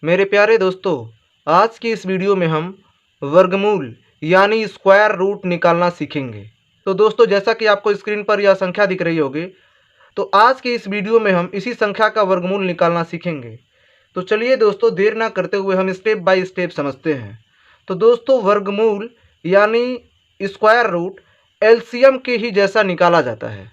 मेरे प्यारे दोस्तों, आज की इस वीडियो में हम वर्गमूल यानी स्क्वायर रूट निकालना सीखेंगे। तो दोस्तों, जैसा कि आपको स्क्रीन पर यह संख्या दिख रही होगी, तो आज की इस वीडियो में हम इसी संख्या का वर्गमूल निकालना सीखेंगे। तो चलिए दोस्तों, देर ना करते हुए हम स्टेप बाय स्टेप समझते हैं। तो दोस्तों, वर्गमूल यानी स्क्वायर रूट एलसीएम के ही जैसा निकाला जाता है,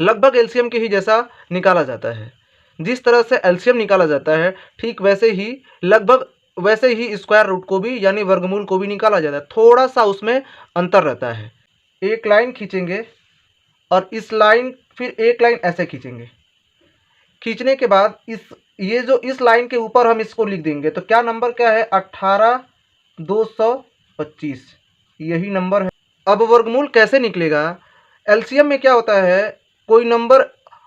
लगभग एलसीएम के ही जैसा निकाला जाता है। जिस तरह से एलसीएम निकाला जाता है, ठीक वैसे ही लगभग वैसे ही स्क्वायर रूट को भी यानी वर्गमूल को भी निकाला जाता है। थोड़ा सा उसमें अंतर रहता है। एक लाइन खींचेंगे और इस लाइन फिर एक लाइन ऐसे खींचेंगे। खींचने के बाद इस लाइन के ऊपर हम इसको लिख देंगे। तो क्या नंबर क्या है? 18,225, यही नंबर है। अब वर्गमूल कैसे निकलेगा? एलसीएम में क्या होता है, कोई नंबर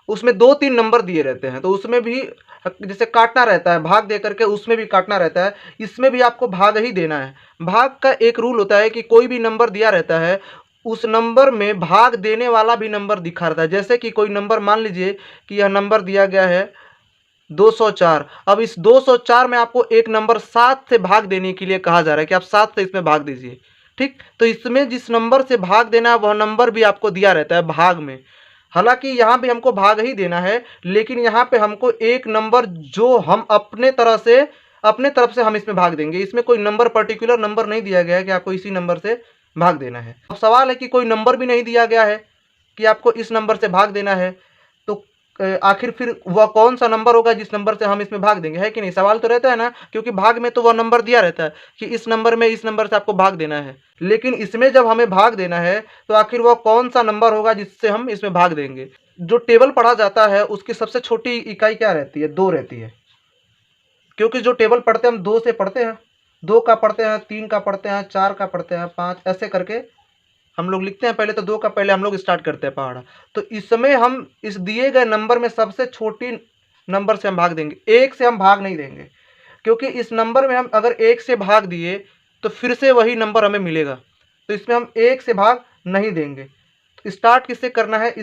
उसमें 2-3 नंबर दिए रहते हैं, तो उसमें भी जैसे काटना रहता है, भाग दे करके उसमें भी काटना रहता है। इसमें भी आपको भाग ही देना है। भाग का एक रूल होता है कि कोई भी नंबर दिया रहता है, उस नंबर में भाग देने वाला भी नंबर दिखा रहता है। जैसे कि कोई नंबर, मान लीजिए कि यह नंबर दिया गया है 204। अब इस 204 में आपको एक नंबर 7 से भाग देने के लिए कहा जा रहा है कि आप 7 से इसमें भाग दीजिए। ठीक, तो इसमें जिस नंबर से भाग देना है वह नंबर भी आपको दिया रहता है भाग में। हालांकि यहाँ भी हमको भाग ही देना है, लेकिन यहाँ पे हमको एक नंबर जो हम अपने तरफ से हम इसमें भाग देंगे। इसमें कोई नंबर, पर्टिकुलर नंबर नहीं दिया गया है कि आपको इसी नंबर से भाग देना है। अब सवाल है कि कोई नंबर भी नहीं दिया गया है कि आपको इस नंबर से भाग देना है, तो आखिर फिर वह कौन सा नंबर होगा जिस नंबर से हम इसमें भाग देंगे, है कि नहीं? सवाल तो रहता है ना, क्योंकि भाग में तो वह नंबर दिया रहता है कि इस नंबर में इस नंबर से आपको भाग देना है। लेकिन इसमें जब हमें भाग देना है तो आखिर वह कौन सा नंबर होगा जिससे हम इसमें भाग देंगे? जो टेबल पढ़ा जाता है उसकी सबसे छोटी इकाई क्या रहती है? 2 रहती है। क्योंकि जो टेबल पढ़ते हैं हम 2 से पढ़ते हैं, 2 का पढ़ते हैं, 3 का पढ़ते हैं, 4 का पढ़ते हैं, 5 ऐसे करके हम लोग लिखते हैं। पहले तो 2 का पहले हम लोग स्टार्ट करते हैं पहाड़ा। तो इसमें हम इस दिए गए नंबर में सबसे छोटी नंबर से हम भाग देंगे, 1 से हम भाग नहीं देंगे। क्योंकि इस नंबर में हम अगर 1 से भाग दिए तो फिर से वही नंबर हमें मिलेगा, तो इसमें हम 1 से भाग नहीं देंगे। तो स्टार्ट किससे करना है?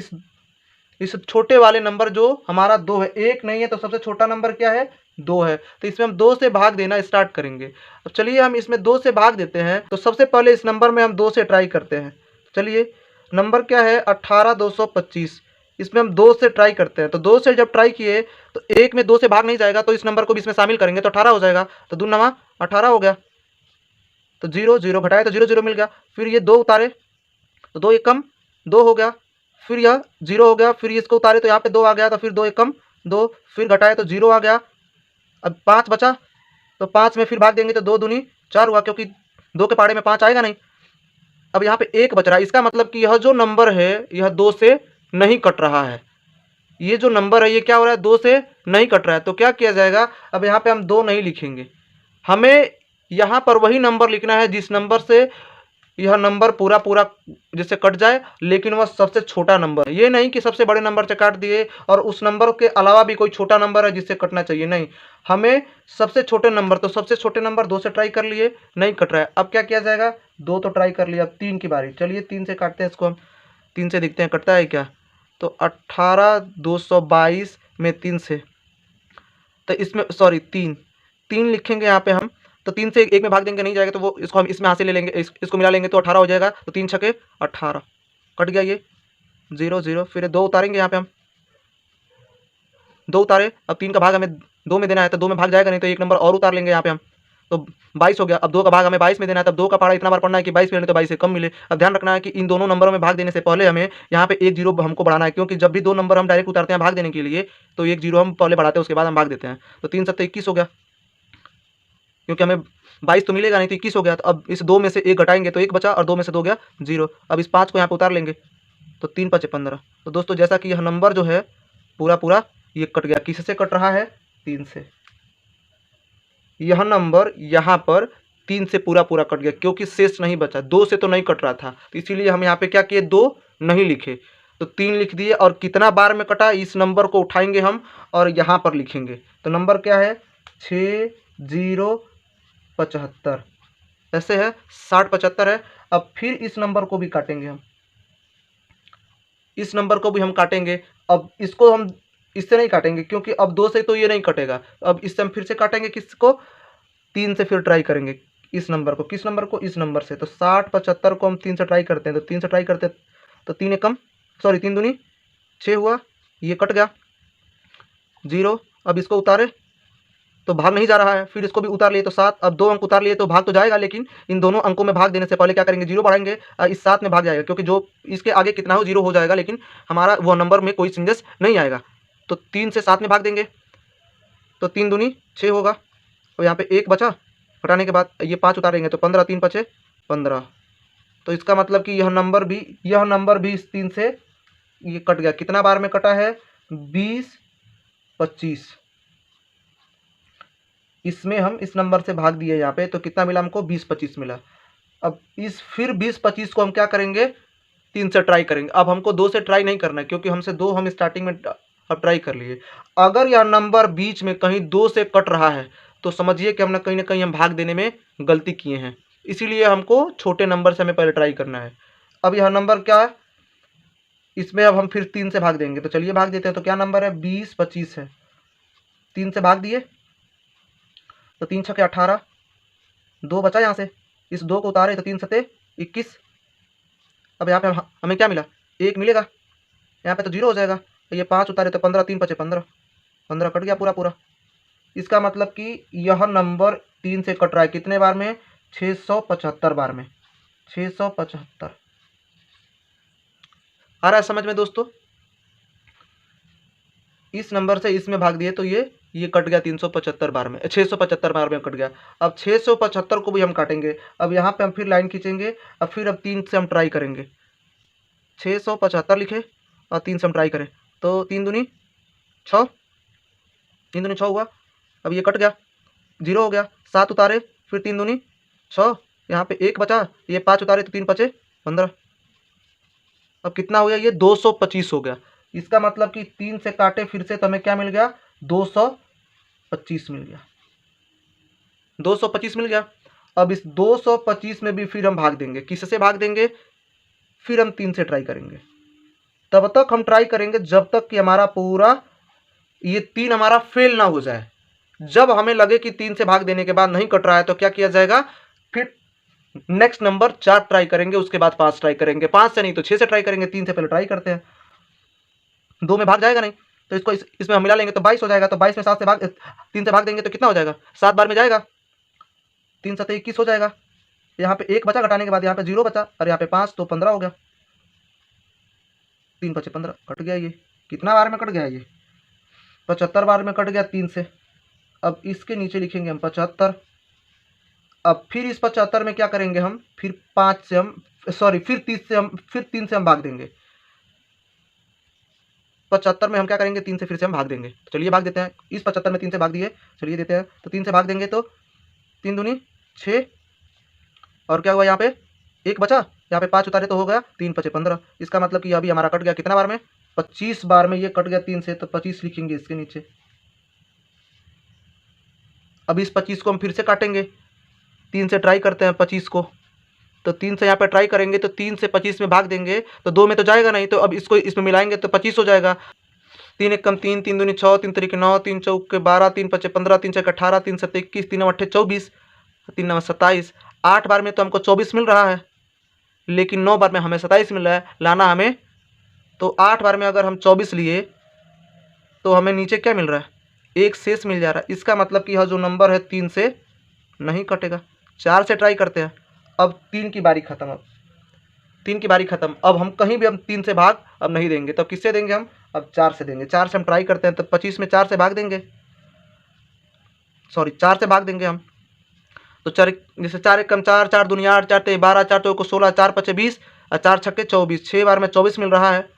इस छोटे वाले नंबर जो हमारा 2 है, 1 नहीं है तो सबसे छोटा नंबर क्या है? 2 है। तो इसमें हम 2 से भाग देना स्टार्ट करेंगे। अब चलिए हम इसमें 2 से भाग देते हैं। तो सबसे पहले इस नंबर में हम 2 से ट्राई करते हैं। चलिए, नंबर क्या है? 18,225। इसमें हम 2 से ट्राई करते हैं। तो 2 से जब ट्राई किए तो 1 में 2 से भाग नहीं जाएगा, तो इस नंबर को भी इसमें शामिल करेंगे तो 18 हो जाएगा। तो 2 नवा 18 हो गया। तो 0 0 घटाए तो 0 0 मिल गया। फिर ये 2 उतारे तो 2 एक कम 2 हो गया। फिर यह 0 हो गया। फिर इसको उतारे तो यहाँ पे 2 आ गया। तो फिर 2 एक कम 2। फिर घटाए तो 0 आ गया। अब 5 बचा, तो 5 में फिर भाग देंगे तो 2 दूनी 4 हुआ, क्योंकि 2 के पाड़े में 5 आएगा नहीं। अब यहाँ पे 1 बच रहा है। इसका मतलब कि यह जो नंबर है यह 2 से नहीं कट रहा है। ये जो नंबर है ये क्या हो रहा है? 2 से नहीं कट रहा है। तो क्या किया जाएगा? अब यहाँ पे हम 2 नहीं लिखेंगे। हमें यहाँ पर वही नंबर लिखना है जिस नंबर से यह नंबर पूरा पूरा जिससे कट जाए, लेकिन वह सबसे छोटा नंबर है। ये नहीं कि सबसे बड़े नंबर से काट दिए और उस नंबर के अलावा भी कोई छोटा नंबर है जिससे कटना चाहिए, नहीं। हमें सबसे छोटे नंबर, तो सबसे छोटे नंबर 2 से ट्राई कर लिए, नहीं कट रहा है। अब क्या किया जाएगा? 2 तो ट्राई कर लिया, अब 3 की बारी। चलिए 3 से काटते हैं इसको हम। 3 से देखते हैं कटता है क्या। तो 18,222 में 3 से, तो इसमें सॉरी 3 लिखेंगे यहाँ पे हम। तो 3 से 1 में भाग देंगे, नहीं जाएगा, तो वो इसको हम इसमें हासिल ले लेंगे, इसको मिला लेंगे तो 18 हो जाएगा। तो 3 छके 18, कट गया ये 0 0। फिर 2 उतारेंगे यहाँ पे हम, 2 उतारे। अब 3 का भाग हमें 2 में देना है, तो 2 में भाग जाएगा नहीं, तो एक नंबर और उतार लेंगे यहाँ पे हम। तो 22 हो गया। अब 2 का भाग हमें 22 में देना है, तब 2 का पारा इतना बार पढ़ना है कि 22 मिले तो 22 से कम मिले। अब ध्यान रखना है कि इन दोनों नंबरों में भाग देने से पहले हमें यहाँ पे 1 0 हमको बढ़ाना है, क्योंकि जब भी 2 नंबर हम डायरेक्ट उतारते हैं भाग देने के लिए तो 1 0 हम पहले बढ़ाते हैं, उसके बाद हम भाग देते हैं। तो 3 7 21 हो गया, क्योंकि हमें 22 तो मिलेगा नहीं, तो 21 हो गया। तो अब इस 2 में से 1 घटाएंगे तो 1 बचा, और 2 में से 2 गया 0। अब इस 5 को यहाँ पे उतार लेंगे, तो 3 5 15। तो दोस्तों, जैसा कि यह नंबर जो है पूरा पूरा ये कट गया। किससे कट रहा है? 3 से। यह नंबर यहाँ पर 3 से पूरा पूरा कट गया, क्योंकि शेष नहीं बचा। 2 से तो नहीं कट रहा था, तो इसीलिए हम यहाँ पे क्या किए? 2 नहीं लिखे, तो 3 लिख दिए। और कितना बार में कटा, इस नंबर को उठाएंगे हम और यहाँ पर लिखेंगे। तो नंबर क्या है? 6075, ऐसे है, 6075 है। अब फिर इस नंबर को भी काटेंगे हम, इस नंबर को भी हम काटेंगे। अब इसको हम इससे नहीं काटेंगे क्योंकि अब 2 से तो ये नहीं कटेगा। अब इससे हम फिर से काटेंगे किसको, 3 से फिर ट्राई करेंगे इस नंबर को। किस नंबर को, इस नंबर से। तो 60 75 को हम 3 से ट्राई करते हैं, तो 3 से ट्राई करते हैं तो 3 एकम सॉरी 3 दूनी 6 हुआ, ये कट गया 0। अब इसको उतारे तो भाग नहीं जा रहा है, फिर इसको भी उतार लिए तो 7। अब 2 अंक उतार लिए तो भाग तो जाएगा, लेकिन इन दोनों अंकों में भाग देने से पहले क्या करेंगे, 0 बढ़ाएंगे इस 7 में भाग जाएगा, क्योंकि जो इसके आगे कितना हो 0 हो जाएगा, लेकिन हमारा वो नंबर में कोई चेंजेस नहीं आएगा। तो 3 से 7 में भाग देंगे तो 3 दूनी 6 होगा, और यहाँ पे 1 बचा, घटाने के बाद ये 5 उतारेंगे तो 15, 3 बचे 15। तो इसका मतलब कि यह नंबर भी इस 3 से ये कट गया। कितना बार में कटा है, 20 25। इसमें हम इस नंबर से भाग दिए यहाँ पे, तो कितना मिला हमको, 20 25 मिला। अब इस फिर 20 25 को हम क्या करेंगे, 3 से ट्राई करेंगे। अब हमको 2 से ट्राई नहीं करना है, क्योंकि हमसे 2 हम स्टार्टिंग में अब ट्राई कर लिए। अगर यह नंबर बीच में कहीं 2 से कट रहा है तो समझिए कि हमने कहीं ना कहीं हम भाग देने में गलती किए हैं, इसीलिए हमको छोटे नंबर से हमें पहले ट्राई करना है। अब यह नंबर क्या है, इसमें अब हम फिर 3 से भाग देंगे, तो चलिए भाग देते हैं। तो क्या नंबर है, 20 25 है, 3 से भाग दिए तो 3 छके 18, 2 बचा यहाँ से, इस 2 को उतारे तो 3 सते 21। अब यहाँ पे हमें क्या मिला, 1 मिलेगा, यहाँ पे तो 0 हो जाएगा। तो ये 5 उतारे तो 15, 3 बचे 15, 15 कट गया पूरा पूरा। इसका मतलब कि यह नंबर 3 से कट रहा है कितने बार में, 675 बार में, 675। आ रहा है समझ में दोस्तों। इस नंबर से इसमें भाग दिए तो ये कट गया 375 बार में, 675 बार में कट गया। अब 675 को भी हम काटेंगे। अब यहाँ पे हम फिर लाइन खींचेंगे, अब 3 से हम ट्राई करेंगे। 675 लिखे और 3 से हम ट्राई करें तो 3 दूनी 6, 3 दूनी 6 हुआ। अब ये कट गया, 0 हो गया, 7 उतारे फिर 3 दूनी 6, यहाँ पे 1 बचा, ये 5 उतारे तो 3 बचे 15। अब कितना हो गया, ये 225 हो गया। इसका मतलब कि 3 से काटे फिर से तो हमें क्या मिल गया, 225 मिल गया, 225 मिल गया। अब इस 225 में भी फिर हम भाग देंगे, किससे भाग देंगे, फिर हम 3 से ट्राई करेंगे। तब तक हम ट्राई करेंगे जब तक कि हमारा पूरा ये 3 हमारा फेल ना हो जाए। जब हमें लगे कि 3 से भाग देने के बाद नहीं कट रहा है तो क्या किया जाएगा, फिर नेक्स्ट नंबर 4 ट्राई करेंगे, उसके बाद 5 ट्राई करेंगे, 5 से नहीं तो 6 से ट्राई करेंगे। 3 से पहले ट्राई करते हैं, 2 में भाग जाएगा नहीं तो इसको इसमें हम मिला लेंगे तो 22 हो जाएगा। तो 22 में 3 से भाग देंगे तो कितना हो जाएगा, 7 बार में जाएगा, 3 7 21 हो जाएगा। यहाँ पे 1 बचा, घटाने के बाद यहाँ पे 0 बचा, और यहाँ पे 5 तो 15 हो गया, 3 बचे 15, कट गया। ये कितना बार में कट गया, ये 75 बार में कट गया 3 से। अब इसके नीचे लिखेंगे हम 75। अब फिर इस 75 में क्या करेंगे हम, फिर 5 से हम फिर 3 से हम भाग देंगे। 75 में हम क्या करेंगे, 3 से फिर से हम भाग देंगे। तो चलिए भाग देते हैं, इस 75 में 3 से भाग दिए, चलिए देते हैं। तो 3 से भाग देंगे तो 3 दूनी 6, और क्या हुआ, यहाँ पे 1 बचा, यहाँ पे 5 उतारे तो हो गया 3 बचे 15। इसका मतलब कि अभी हमारा कट गया कितना बार में, 25 बार में ये कट गया 3 से, तो 25 लिखेंगे इसके नीचे। अब इस 25 को हम फिर से काटेंगे, 3 से ट्राई करते हैं 25 को। तो 3 से यहाँ पे ट्राई करेंगे तो 3 से 25 में भाग देंगे तो 2 में तो जाएगा नहीं, तो अब इसको इसमें मिलाएंगे तो 25 हो जाएगा। 3 एक कम 3, 3 दूनी 6, 3 तरीके 9, 3 चौके 12, 3 पचे 15, 3 छके 18, 3 सत्ते 21, 3 अट्ठे 24, 3 नौ 27। 8 बार में तो हमको 24 मिल रहा है, लेकिन 9 बार में हमें 27 मिल रहा है, लाना हमें। तो 8 बार में अगर हम 24 लिए तो हमें नीचे क्या मिल रहा है, 1 शेष मिल जा रहा है। इसका मतलब कि यह जो नंबर है 3 से नहीं कटेगा। 4 से ट्राई करते हैं। अब 3 की बारी खत्म, अब 3 की बारी खत्म। अब हम कहीं भी हम 3 से भाग अब नहीं देंगे, तब किससे देंगे हम, अब 4 से देंगे। 4 से हम ट्राई करते हैं तो 25 में 4 से भाग देंगे, 4 से भाग देंगे हम। तो 4 जैसे 4 एक कम 4, 4 दूनी 8, 4 ते 12, 4 चौको 16, 4 पचे 20 और 4 छक्के 24। 6 बार में 24 मिल रहा है,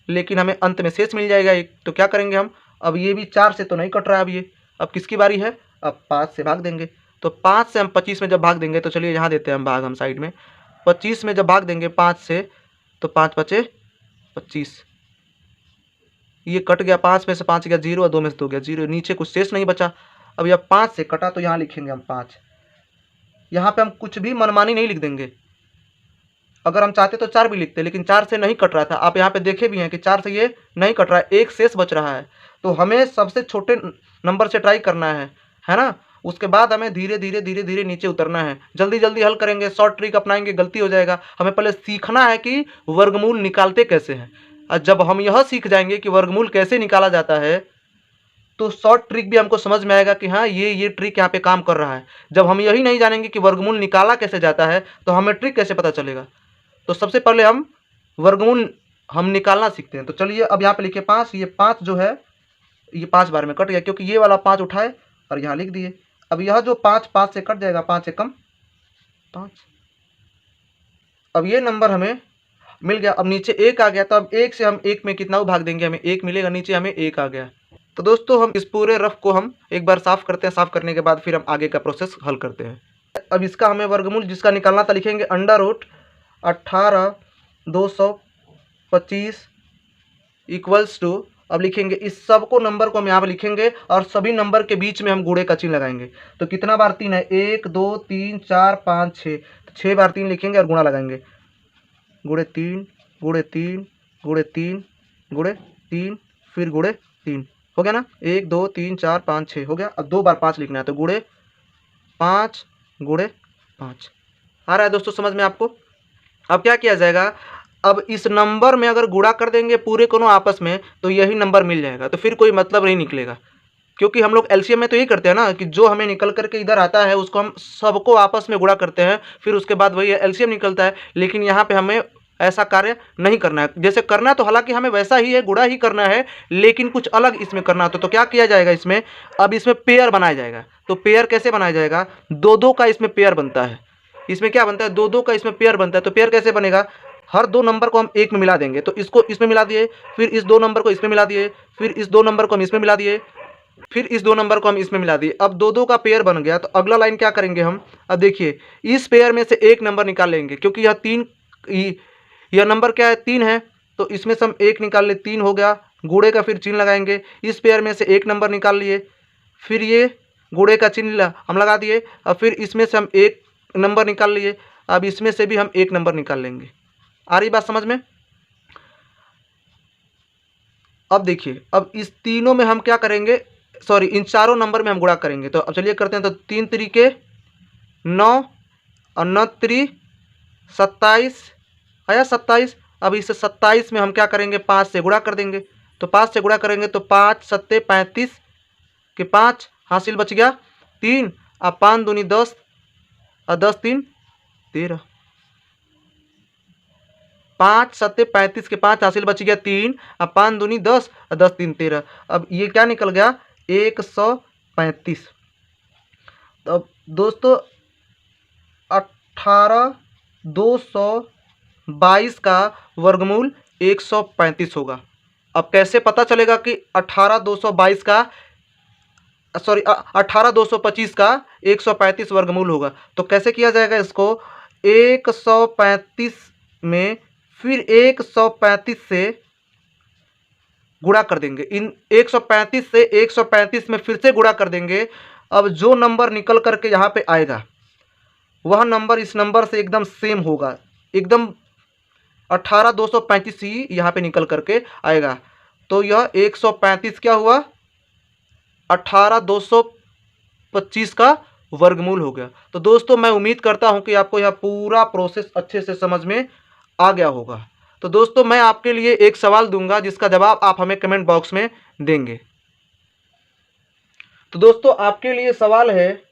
लेकिन हमें अंत में शेष मिल जाएगा एक। तो क्या करेंगे हम, अब ये भी 4 से तो नहीं कट रहा है, अब ये अब किसकी बारी है, अब 5 से भाग देंगे। तो 5 से हम 25 में जब भाग देंगे, तो चलिए यहाँ देते हैं हम भाग हम साइड में। 25 में जब भाग देंगे 5 से तो 5 बचे 25, ये कट गया। 5 में से 5 गया 0 और 2 में से 2 गया 0, नीचे कुछ शेष नहीं बचा। अब यह 5 से कटा तो यहाँ लिखेंगे हम 5। यहाँ पे हम कुछ भी मनमानी नहीं लिख देंगे, अगर हम चाहते तो 4 भी लिखते, लेकिन 4 से नहीं कट रहा था। आप यहाँ पे देखे भी हैं कि 4 से ये नहीं कट रहा है, एक शेष बच रहा है। तो हमें सबसे छोटे नंबर से ट्राई करना है ना। उसके बाद हमें धीरे धीरे धीरे धीरे नीचे उतरना है। जल्दी जल्दी हल करेंगे, शॉर्ट ट्रिक अपनाएंगे, गलती हो जाएगा। हमें पहले सीखना है कि वर्गमूल निकालते कैसे हैं। और जब हम यह सीख जाएंगे कि वर्गमूल कैसे निकाला जाता है, तो शॉर्ट ट्रिक भी हमको समझ में आएगा कि हाँ ये ट्रिक यहाँ पे काम कर रहा है। जब हम यही नहीं जानेंगे कि वर्गमूल निकाला कैसे जाता है, तो हमें ट्रिक कैसे पता चलेगा। तो सबसे पहले हम वर्गमूल हम निकालना सीखते हैं। तो चलिए अब यहाँ पे लिखिए 5। ये 5 जो है ये 5 बार में कट गया, क्योंकि ये वाला 5 उठाए और यहाँ लिख दिए। अब यह जो 5 से कट जाएगा, 5 एकम 5। अब ये नंबर हमें मिल गया। अब नीचे 1 आ गया, तो अब 1 से हम 1 में कितना भाग देंगे, हमें 1 मिलेगा। नीचे हमें 1 आ गया। तो दोस्तों हम इस पूरे रफ को हम एक बार साफ़ करते हैं। साफ़ करने के बाद फिर हम आगे का प्रोसेस हल करते हैं। अब इसका हमें वर्गमूल जिसका निकालना था, लिखेंगे √18,225 इक्वल्स टू, अब लिखेंगे इस सब को नंबर को हम यहाँ पर लिखेंगे और सभी नंबर के बीच में हम गुणे का चिन्ह लगाएंगे। तो कितना बार 3 है, 1 2 3 4 5 6, तो 6 बार 3 लिखेंगे और गुणा लगाएंगे। गुणे 3 गुणे 3 गुणे 3 गुणे 3 फिर गुणे 3, हो गया ना। 1 2 3 4 5 6 हो गया। अब 2 बार 5 लिखना है, तो गुणे 5 गुणे 5। आ रहा है दोस्तों समझ में आपको। अब क्या किया जाएगा, अब इस नंबर में अगर गुणा कर देंगे पूरे दोनों आपस में, तो यही नंबर मिल जाएगा। तो फिर कोई मतलब नहीं निकलेगा, क्योंकि हम लोग एलसीएम में तो यही करते हैं ना कि जो हमें निकल करके इधर आता है उसको हम सबको आपस में गुणा करते हैं, फिर उसके बाद वही एलसीएम निकलता है। लेकिन यहाँ पे हमें ऐसा कार्य नहीं करना है। जैसे करना तो हालांकि हमें वैसा ही है, गुणा ही करना है, लेकिन कुछ अलग इसमें करना है। तो क्या किया जाएगा इसमें, अब इसमें पेयर बनाया जाएगा। तो पेयर कैसे बनाया जाएगा, 2-2 का इसमें पेयर बनता है। इसमें क्या बनता है, 2-2 का इसमें पेयर बनता है। तो पेयर कैसे बनेगा, हर 2 नंबर को हम 1 में मिला देंगे। तो इसको इसमें मिला दिए, फिर इस 2 नंबर को इसमें मिला दिए, फिर इस 2 नंबर को हम इसमें मिला दिए, फिर इस 2 नंबर को हम इसमें मिला दिए। अब 2-2 का पेयर बन गया। तो अगला लाइन क्या करेंगे हम, अब देखिए इस पेयर में से एक नंबर निकाल लेंगे, क्योंकि यह 3 यह नंबर क्या है, 3 है। तो इसमें से हम 1 निकाल ले, 3 हो गया। गुणे का फिर चिन्ह लगाएंगे। इस पेयर में से एक नंबर निकाल लिए, फिर ये गुणे का चिन्ह हम लगा दिए। और फिर इसमें से हम एक नंबर निकाल लिए। अब इसमें से भी हम एक नंबर निकाल लेंगे। आ रही बात समझ में। अब देखिए, अब इस तीनों में हम क्या करेंगे, सॉरी इन चारों नंबर में हम गुणा करेंगे। तो अब चलिए करते हैं। तो 3 तरीके 9 और 9 3 27 आया 27। अब इस 27 में हम क्या करेंगे, 5 से गुणा कर देंगे। तो 5 से गुणा करेंगे तो 5 7 35 के 5 हासिल बच गया 3। अब 5 दूनी 10 और 10 3 13। 5 7 35 के 5 हासिल बच गया 3। अब 5 दूनी 10 और 10 3 13। अब ये क्या निकल गया, 135। तो अब दोस्तों 18,222 का वर्गमूल 135 होगा। अब कैसे पता चलेगा कि 18,222 का, सॉरी 18,225 का 135 वर्गमूल होगा। तो कैसे किया जाएगा इसको, 135 में फिर 135 से गुणा कर देंगे। इन 135 से 135 में फिर से गुणा कर देंगे। अब जो नंबर निकल करके यहाँ पे आएगा, वह नंबर इस नंबर से एकदम सेम होगा। एकदम 18,235 ही यहाँ पे निकल करके आएगा। तो यह 135 क्या हुआ, 18,225 का वर्गमूल हो गया। तो दोस्तों मैं उम्मीद करता हूँ कि आपको यह पूरा प्रोसेस अच्छे से समझ में आ गया होगा। तो दोस्तों मैं आपके लिए एक सवाल दूंगा, जिसका जवाब आप हमें कमेंट बॉक्स में देंगे। तो दोस्तों आपके लिए सवाल है,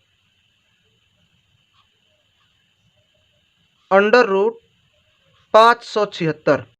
√576